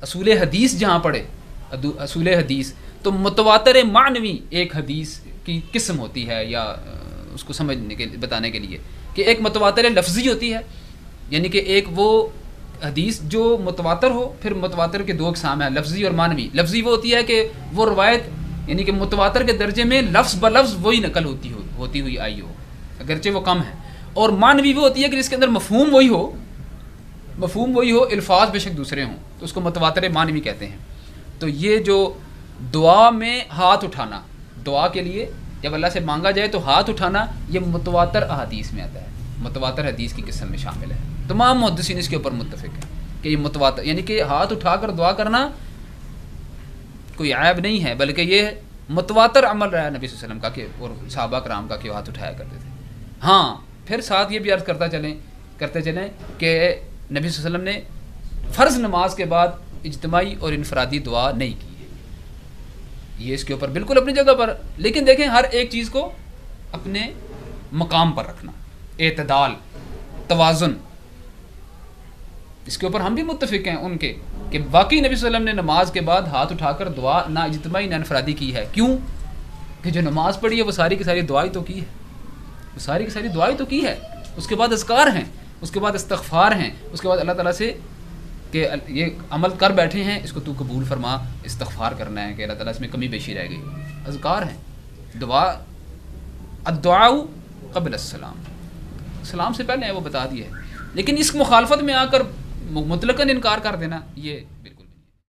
اصول حدیث جہاں پڑھے اصول حدیث، تو متواتر معنوی ایک حدیث کی قسم ہوتی ہے، یا اس کو سمجھنے کے بتانے کے لیے کہ ایک متواتر لفظی ہوتی ہے، یعنی کہ ایک وہ حدیث جو متواتر ہو. پھر متواتر کے دو اقسام ہیں، لفظی اور معنوی. لفظی وہ ہوتی ہے کہ وہ روایت یعنی کہ متواتر کے درجے میں لفظ بلفظ وہی نقل ہوتی ہوئی آئی ہو، اگرچہ وہ کم ہے. اور معنوی وہ ہوتی ہے کہ جس کے اندر مفہوم وہی ہو، الفاظ بے شک دوسرے ہوں، تو اس کو متواتر معنوی کہتے ہیں. تو یہ جو دعا میں ہاتھ اٹھانا، دعا کے لیے جب اللہ سے مانگا جائے تو ہاتھ اٹھانا، یہ متواتر احادیث میں آتا ہے، متواتر حدیث کی قسم میں شامل ہے. تمام محدثین اس کے اوپر متفق ہیں کہ یہ متواتر، یعنی کہ ہاتھ اٹھا کر دعا کرنا کوئی عیب نہیں ہے، بلکہ یہ متواتر عمل رہا ہے نبی صلی اللہ علیہ وسلم کا کہ اور صحابہ کرام کا کہ وہ ہاتھ اٹھایا کرتے تھے. ہاں پھر ساتھ یہ بھی عرض کرتے چلیں کہ نبی صلی اللہ علیہ وسلم نے فرض نماز کے بعد اجتماعی اور انفرادی دعا نہیں کی ہے، یہ اس کے اوپر بالکل اپنی جگہ پر. لیکن دیکھیں ہر ایک چیز کو اپنے مقام پر رکھنا، اعتدال، توازن، اس کے اوپر ہم بھی متفق ہیں ان کے کہ واقعی نبی صلی اللہ علیہ وسلم نے نماز کے بعد ہاتھ اٹھا کر دعا نہ اجتماعی نہ انفرادی کی ہے. کیوں؟ کہ جو نماز پڑھی ہے وہ ساری کی ساری دعائیں تو کی ہے، وہ ساری کی ساری دعائیں تو کی ہے. اس کے بعد اذکار ہیں، اس کے بعد استغفار ہیں، اس کے بعد اللہ تعالیٰ سے کہ یہ عمل کر بیٹھے ہیں اس کو تو قبول فرما، استغفار کرنا ہے کہ اللہ تعالیٰ اس میں کمی بیشی رہ گئی، اذکار ہیں. دعا الدعاء قبل السلام، سلام سے پہلے ہے وہ بتا دیا ہے. لیکن اس مخالفت میں آ کر مطلقاً انکار کر دینا یہ